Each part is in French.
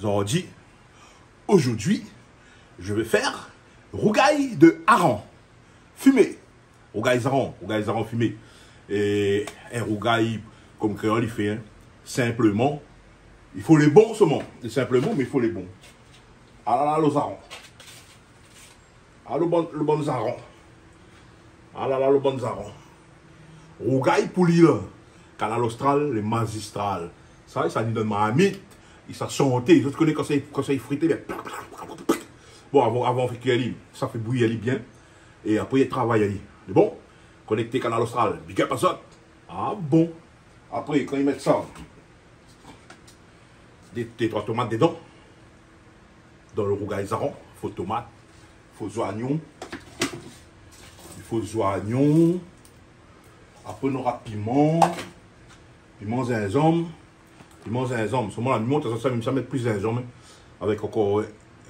ordi. Aujourd'hui, je vais faire rougail de hareng fumé. Rougail hareng fumé. Et un rougail, comme créole il fait, hein, simplement, il faut les bons saumons. Et simplement, mais il faut les bons. Ah là là, le hareng. Ah, le bon hareng. Ah là là, le bon hareng. Rougail pour l'île. Canal Austral, les magistrales. Ça dit dans ma mythe. Il s'est chanté. Je connais quand c'est frité. Mais... Bon, avant, ça fait bouillir bien. Et après, il travaille. Bon, connecté Canal Austral. Big up à ça. Ah bon. Après, quand ils mettent ça, des 3 tomates dedans. Dans le rougail hareng, il faut tomates, il faut oignons. Il faut oignons. Après, on aura piment. Piment gingembre. Piment gingembre. Seulement la piment, ça met plus gingembre. Avec encore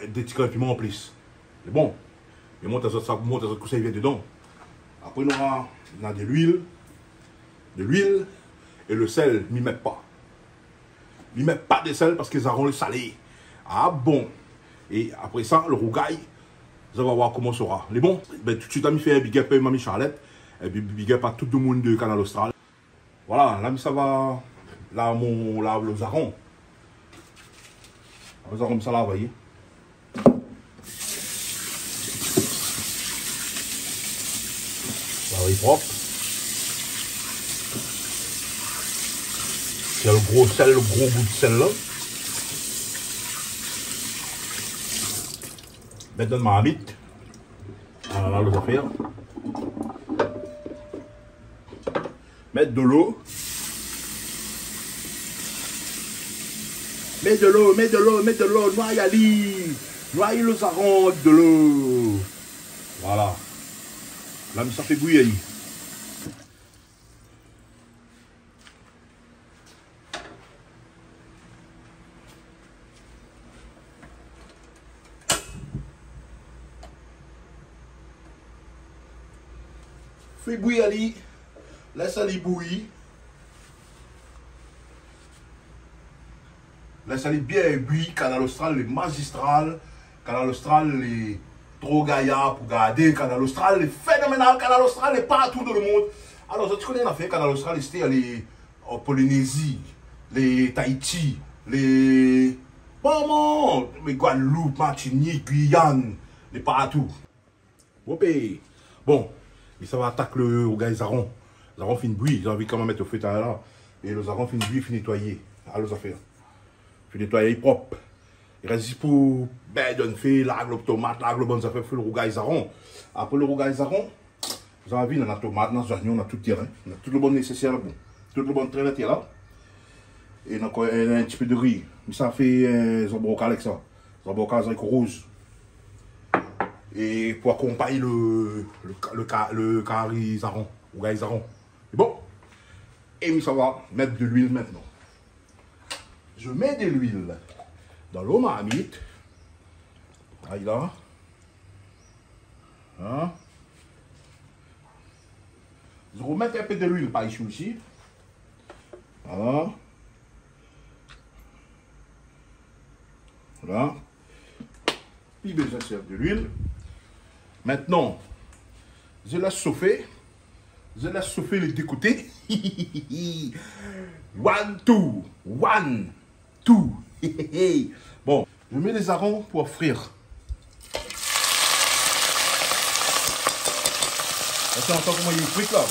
des petits piments en plus. C'est bon. Et monte ça que ça vient dedans. Après, on aura de l'huile. De l'huile. Et le sel, n'y met pas. N'y met pas de sel parce qu'ils auront le salé. Ah bon. Et après ça, le rougail, vous allez voir comment ça sera. Les bons, ben, tout de suite, je fait un big up à Mamie Charlotte. Et puis big up à tout le monde de Canal Austral. Voilà, là, ça va. Là, le hareng. Le hareng, ça là, vous voyez. Ça va, il est propre. Il y a le gros sel, le gros goût de sel là. Maintenant, ma marmite. Voilà, les affaires. Mettre de l'eau. Mets de l'eau, noyez le hareng avec de l'eau. Voilà. Là, ça fait bouillir. Fais bouillir, laisse-le bouillir. Laisse-le bien bouillir. Canal Austral, les magistrales. Canal Austral, les trop gaillards pour garder. Canal Austral, les phénoménal. Canal Austral, les partout dans le monde. Alors, tu connais l'affaire Canal Austral, c'était les Polynésie, les Tahiti, les Guadeloupe, Martinique, Guyane, les partout. Bon. Et ça va attaquer le rougail hareng. Le hareng fin bouillir. J'ai envie quand même mettre au feu là. Et le hareng fin bouillir, fin nettoyer. Alors, ça fait. Fin nettoyer propre. Il reste juste pour donner fait, la tomate, la bonne ça fait le rougail hareng. Après le rougail hareng, vous avez vu, on a la tomate, on a les oignons, on a tout le terrain. On a tout le bon nécessaire là. Tout le bon train là. Et on a encore un petit peu de riz. Mais ça fait zambrocal avec ça. Zambrocal avec rouge. Et pour accompagner le curry hareng, rougail hareng. Bon. Et ça va mettre de l'huile maintenant. Je mets de l'huile dans l'eau marmite. Aïe là. Hein? Je remets un peu de l'huile par ici aussi. Voilà. Voilà. Puis je sers de l'huile. Maintenant, je laisse chauffer. Je laisse chauffer les deux côtés. 1, 2. Bon, je mets les harengs pour frire. Attends comment il frite là.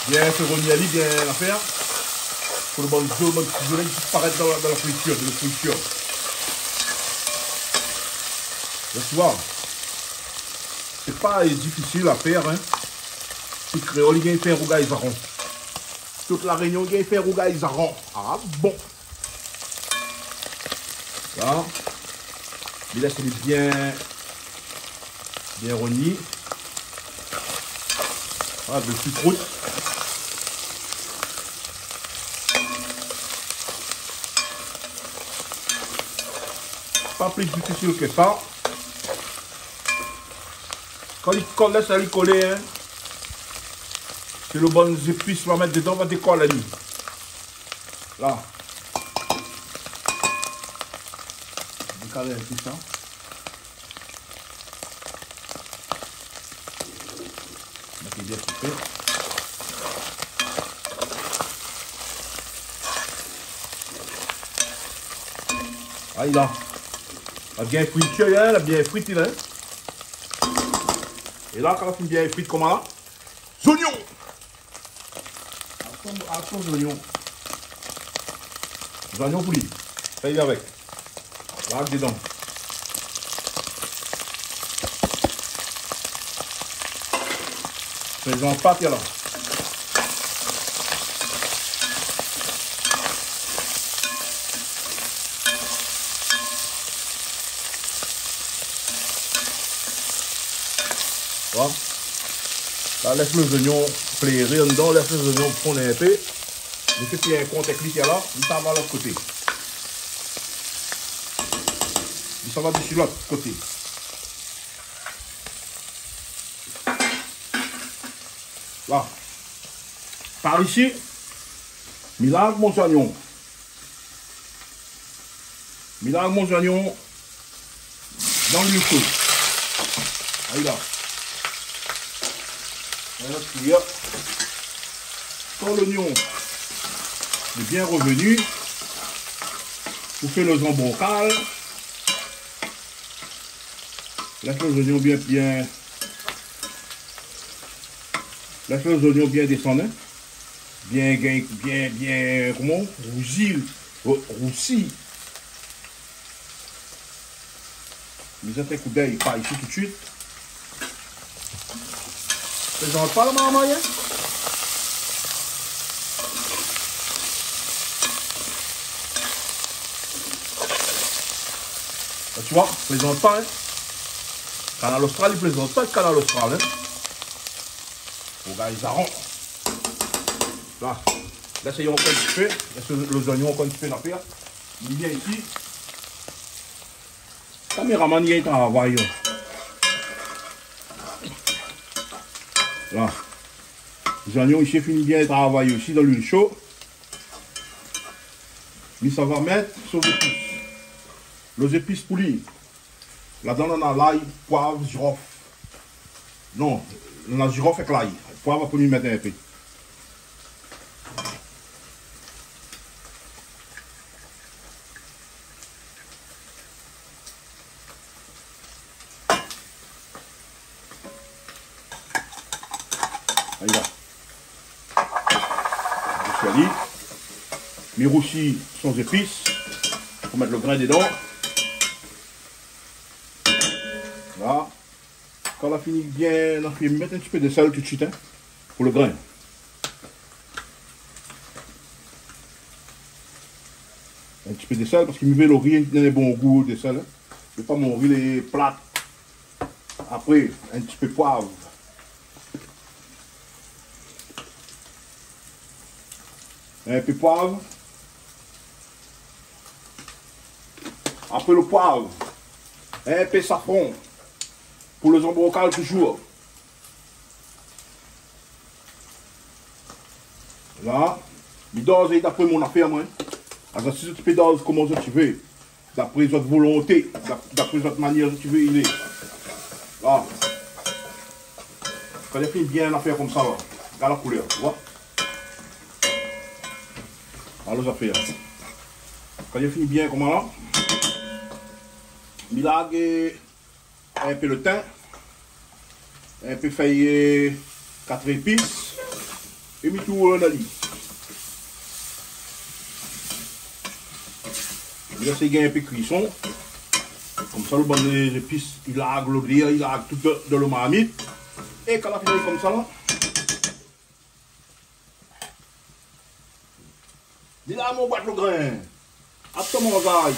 Bien ferronniali, bien l'affaire. Pour le bon petit soleil qui paraît dans la friture, de la friture. Tu vois, c'est pas difficile à faire, hein. Tout créole, il fait rougail hareng. Toute la Réunion, il fait rougail hareng. Ah bon. Là, il laisse bien rogné. Voilà, de sucroute. Pas plus difficile que ça. Quand il laisse aller coller, hein, C'est le bon épices qu'on va mettre dedans, on va décoller la nuit. Là. Décaler un peu ça. Mettez bien coupé. Ah, il a bien frité, hein, il a bien frité, hein. Et là, quand on finit bien frite, comment là? Oignons! Attention aux oignons. Les oignons poulis. Ça y est avec. Là, dedans. Les en pâte là. Voilà. Là, laisse les oignons flairer dedans, laisse les oignons fondre un peu. Je fais qu'il y a un contexte qui est là, il s'en va de l'autre côté. Il s'en va de l'autre côté. Là. Par ici, je lave mon oignon. Je lave mon oignon dans l'huile chaude. Allez là. Quand l'oignon est bien revenu, vous faites le jambon cal. Laissez les oignons laissez les oignons bien descendre. Bien, comment? Roussi. Mettez un coup d'œil par ici tout de suite. Présente pas la maman, hein? Là, tu vois, présente pas, hein? Canal Austral, il présente pas le canal Austral, hein? Aux gars, ils arrondent. Là, laissez-y encore un petit peu. Laissez les oignons encore un petit peu dans faire. Il vient ici. Caméraman, il y a un travail. Là. Les oignons ici finissent bien de travailler aussi dans l'huile chaude. Mais ça va mettre sur les épices. Les épices poulies. Là-dedans, on a l'ail, poivre, girofle. Non, on a girofle avec l'ail. Poivre pour lui mettre un peu. Allez là. Mais aussi sans épices. Pour mettre le grain dedans. Là. Quand on a fini bien, on va mettre un petit peu de sel tout de suite, hein, pour le grain. Un petit peu de sel parce qu'il me met le riz dans les bons goûts de sel. Hein. Je ne vais pas mon riz les plats. Après, un petit peu de poivre. Un peu de poivre. Après le poivre, un peu de safran. Pour le jambon cal toujours. Là, je dose d'après mon affaire, moi. Alors si tu peux doser comment tu veux, d'après votre volonté, d'après votre manière que tu veux, il est. Là. Quand il finit bien l'affaire comme ça, là, regarde la couleur, tu vois. Alors les affaires. Quand il finit bien comme là, il a un peu le thym, un peu feuillé 4 épices et mis tout dans l'huile. Laissez gagner un peu de cuisson. Comme ça, le bon des épices, il a le grille, il a tout de le marmite. Et quand la finit comme ça, là, il a mon boîte le grain. Attends mon ail.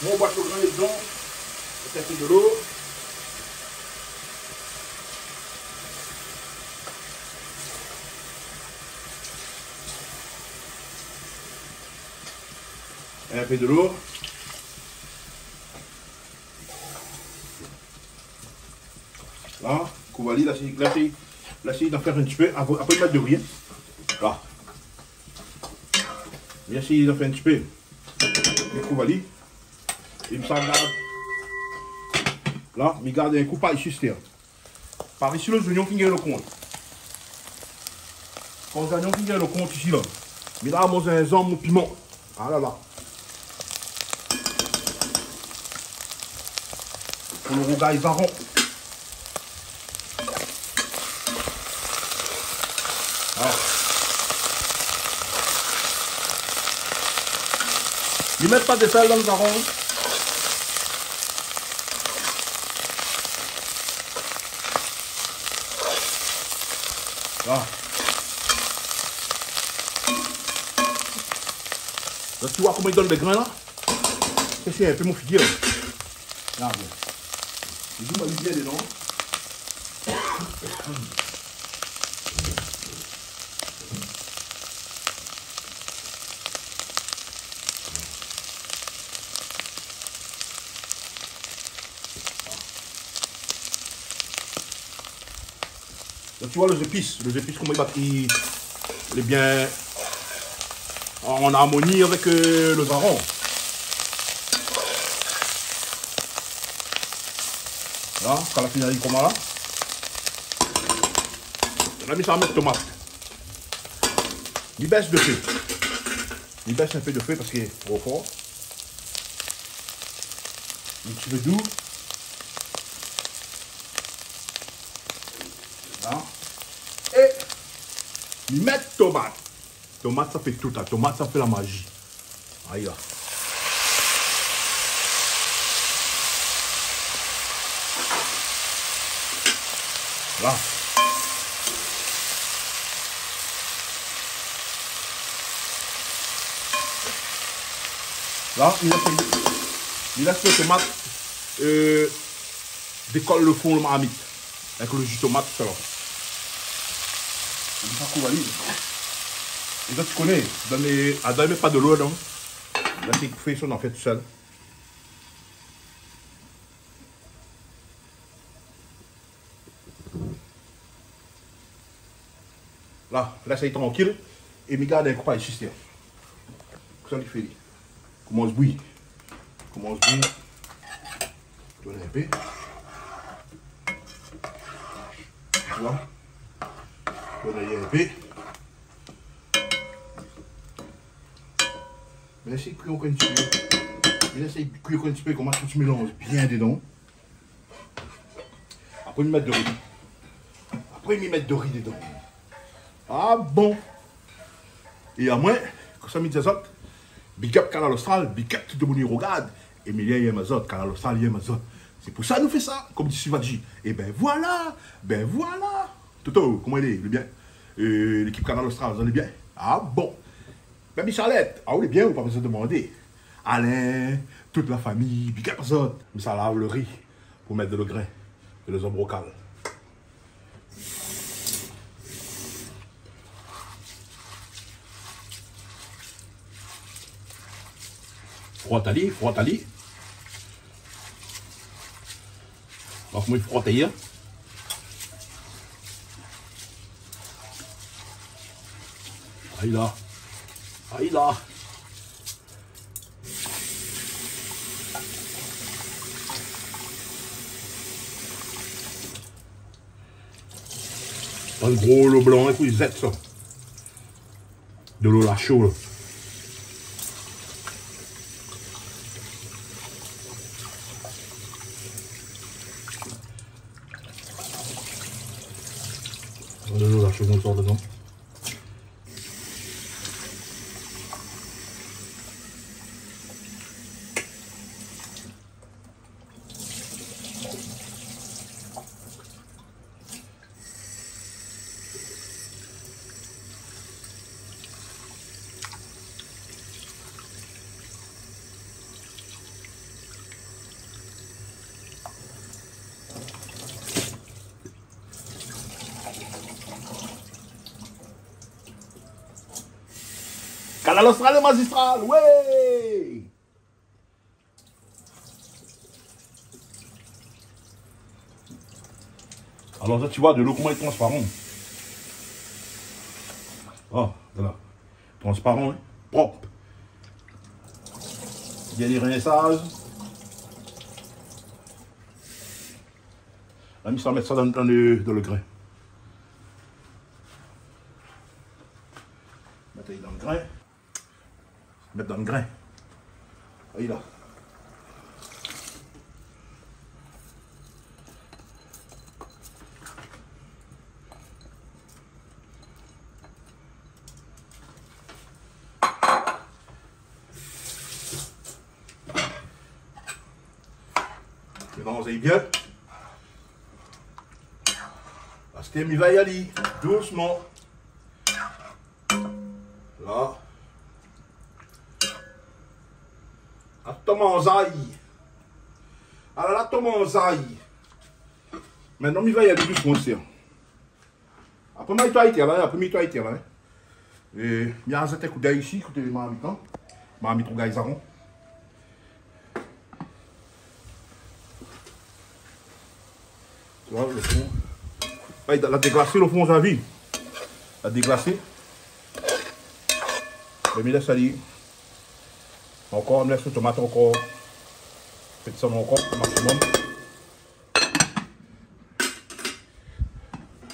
Mon boîte le grain dedans. Un peu de l'eau. Un peu de l'eau. Là, Kouvali, Là, essayer d'en faire un petit peu. Après, mettre de riz. Là. Bien essayer d'en faire un petit peu. Et couvali. Et ça garde. Là, je garde un coup par ici, c'est. Par ici, les oignons qui gagnent le compte. Quand les oignons qui gagnent le compte ici, là. Mais là, moi, j'ai un zinc, mon piment. Ah là là. Pour le rougail varon. Ah. Ils mettent pas de sel dans le varon. Là. Là, tu vois comment il donne des grains là? C'est un peu mon figuier. Là, bien. Je joue ma lumière dedans. Là, tu vois les épices comment il est bien en harmonie avec le varon. Là, quand la finale comme là. On a mis ça à mettre tomate. Il baisse de feu. Il baisse un peu de feu parce qu'il est trop fort. Un petit peu doux. Là. Et il met tomate. Tomate, ça fait tout. La tomate, ça fait la magie. Aïe là. Là. Là, il laisse le tomate décolle le fond, le marmite. Avec le jus de tomate, tout ça là. C'est ça qu'on va lire. Et ça, tu connais, dans pas de l'eau, non? Là, c'est fait, ça, on en fait tout seul. Là, c'est tranquille. Et me garde un coup par ici, c'est. Ça, il fait. Commence à bouillir. Commence à bouillir. Tourne un peu. Tu vois? Tourne un peu. Mais laissez cuire un petit peu. Mais laissez cuire un petit peu, comment tu mélanges bien dedans. Après, il met de riz. Après, il met de riz dedans. Ah bon. Et à moi, quand ça me dit ça, big up Canal Austral, big up tout le monde qui regarde. Emilien y a mazot, Canal Austral y a mazot. C'est pour ça que nous fait ça, comme dit Sivadji. Et ben voilà. Toto, comment il est? Il est bien. L'équipe Canal Austral, vous allez bien? Ah bon. Ben Michalette, ah oui, bien, vous pas besoin de demander. Alain, toute la famille, big up mazot. Mais ça lave le riz pour mettre de le grain et les hommes locales. Frotte ali. Donc, moi, il frotte hier. Aïe là. Pas de gros l'eau blanc, et puis Z ça. De l'eau là chaud là. De l'eau là chaud qu'on sort dedans. Canal Austral magistral, ouais. Alors ça, tu vois, de l'eau, comment elle est transparente. Oh, voilà. Transparent, hein? Propre. Bien les rinçages. Là, il va mettre ça dans le grain. Mettre dans le grain. Mettre dans le grain. Allez là. Mélangez bien. Parce qu'il va y aller doucement. Là. La tomate en alors la tomate en maintenant, il va y aller doucement aussi. Après, il va y aller là. Après, il va y aller là. Et il y a un coup d'œil ici, écoutez, je vais mettre un gaisaron. Tu vois, le fond. La déglacée, le fond, j'ai envie. La déglacée. Je me laisse aller. Encore, je me laisse le tomate encore. Faites ça encore, au maximum.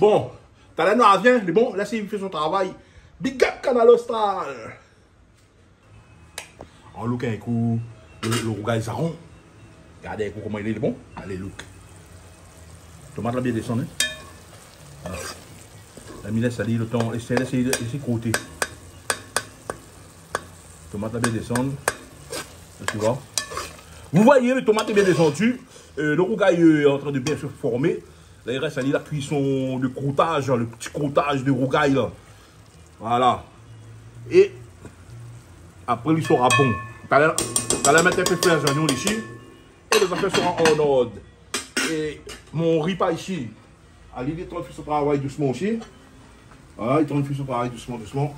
Bon, t'as la noix vient, mais bon, laissez-il faire son travail. Big up Canal Austral. En look un coup, le rougail Zaron. Regardez un coup comment il est bon. Allez, look. Tomate là bien descendre. Voilà. La laisse aller le temps, laissez côté. Tomate là bien descendre. Tu vois. Vous voyez, le tomate est bien descendu. Le rougail est en train de bien se former. Là, il reste à la cuisson de croûtage, le petit croûtage de rougail. Là. Voilà. Et après, il sera bon. Tu allais mettre un peu de oignons ici. Et les affaires seront en ordre. Et mon riz pas ici. Allez, il est en train de faire son travail doucement aussi. Voilà, il est en train de faire son travail doucement.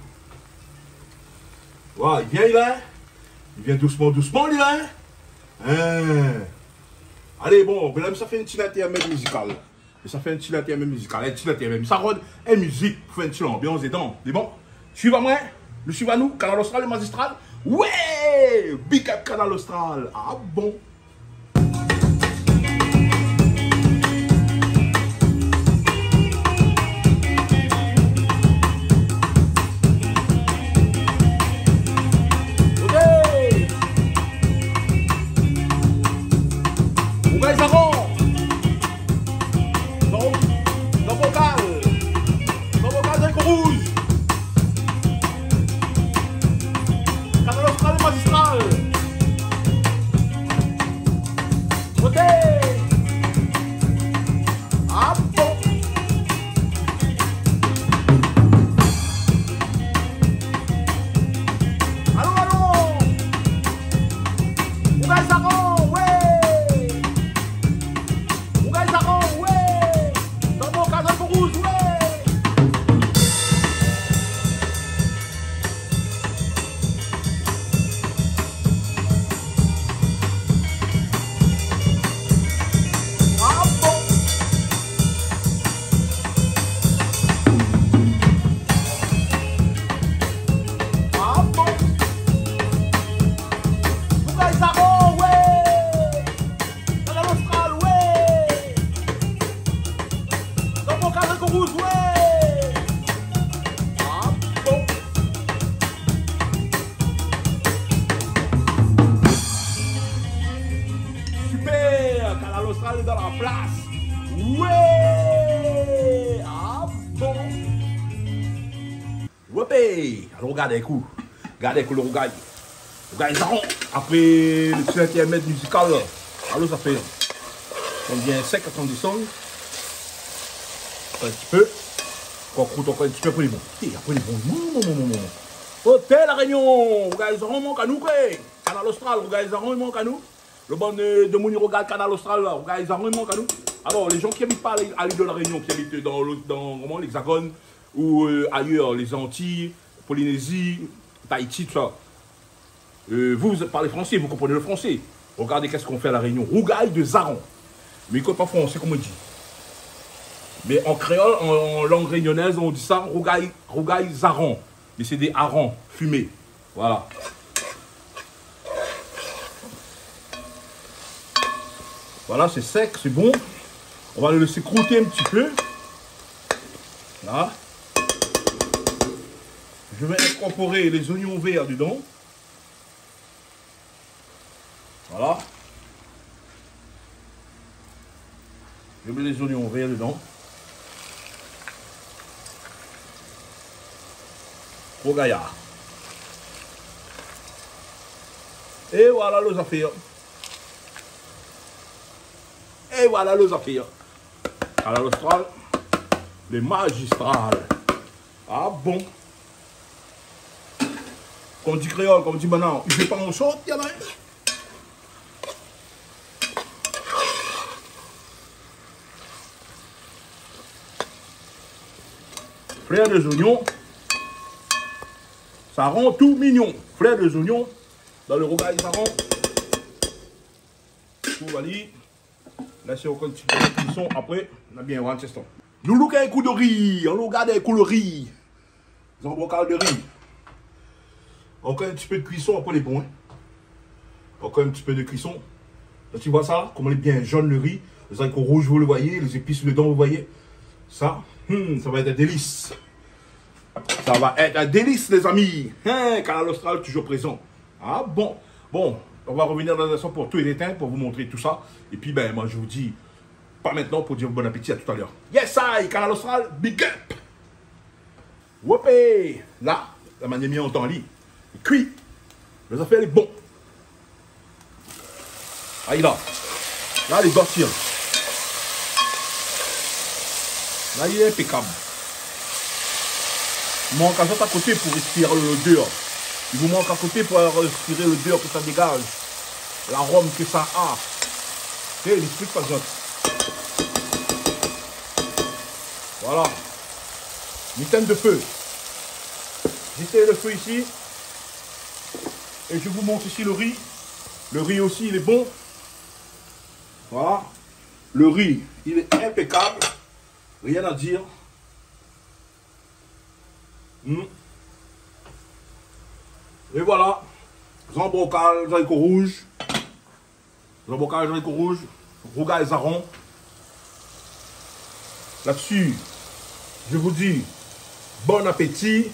Voilà, il vient là. Il vient doucement, il là. Allez, bon, même ça fait un petit intermède musical. Ça fait un petit intermède musical. Un petit intermède. Ça rôde une musique pour faire une petite ambiance dedans. C'est bon? Suivez-moi. Le suivez-nous. Canal Austral, le magistral. Ouais! Big up Canal Austral. Ah bon? Dans la place. Ouais. Ah bon. Ouais. Alors regardez un coup. Regardez un coup le rougail. Le rougail Zaron. Après le petit intermède musical. Alors ça fait. On vient sec quand on descend. Un petit peu. Encore croûte encore un petit peu pour les bons. Et après les bons. Hôtel La Réunion. Rougail Zaron manque à nous quoi. Canal Austral. Rougail Zaron manque à nous. Le bon de Mouni regarde Canal Austral, regarde les armes, manque à nous. Alors, les gens qui habitent pas à l'île de la Réunion, qui habitent dans l'Hexagone ou ailleurs, les Antilles, Polynésie, Tahiti, tout ça. Vous parlez français, vous comprenez le français. Regardez qu'est-ce qu'on fait à la Réunion. Rougail de Zaron. Mais il ne comprend pas français, comme on dit. Mais en créole, en langue réunionnaise, on dit ça, Rougail Zaron. mais c'est des harengs fumés. Voilà. Voilà, c'est sec, c'est bon. On va le laisser croûter un petit peu. Là. Je vais incorporer les oignons verts dedans. Voilà. Je mets les oignons verts dedans. Au gaillard. Et voilà les affaires. Et voilà les affaires. À la l'Austral, les magistrales. Ah bon. Comme on dit créole, comme on dit maintenant, je ne vais pas en sortir, il y en a un. Fleur des oignons, ça rend tout mignon. Fleur des oignons, dans le rogaille, ça rend. Tout va dire. Laissez au petit peu de cuisson. Après, on a bien un teston. Nous lookons un coup de riz. On regarde un coup de riz. Nous avons un bocal de riz. Encore un petit peu de cuisson. Après, les bons. Encore un petit peu de cuisson. Là, tu vois ça? Comment il est bien jaune le riz. Les haricots rouges, vous le voyez. Les épices dedans, vous voyez. Ça, ça va être un délice. Ça va être un délice, les amis. Canal Austral, toujours présent. Ah bon. Bon. On va revenir dans l'instant pour tout éteindre, pour vous montrer tout ça. Et puis, ben, moi, je vous dis, pas maintenant pour dire bon appétit, à tout à l'heure. Yes, I, Canal Austral, big up! Whoopé! Là, la manière mis en temps lit. Cuit. Les affaires, elle est bon. Aïe là. Là, les dossiers. Là, il est impeccable. Il manque à à côté pour respirer l'odeur. Il vous manque à côté pour respirer l'odeur que ça dégage. L'arôme que ça a. Et l'esprit pas genre. Voilà. Mitaine de feu. J'éteins le feu ici. Et je vous montre ici le riz. Le riz aussi, il est bon. Voilà. Le riz, il est impeccable. Rien à dire. Et voilà. Zambocal, haricots rouges. Zambocal, haricots rouges. Rougail zaron. Là-dessus, je vous dis bon appétit.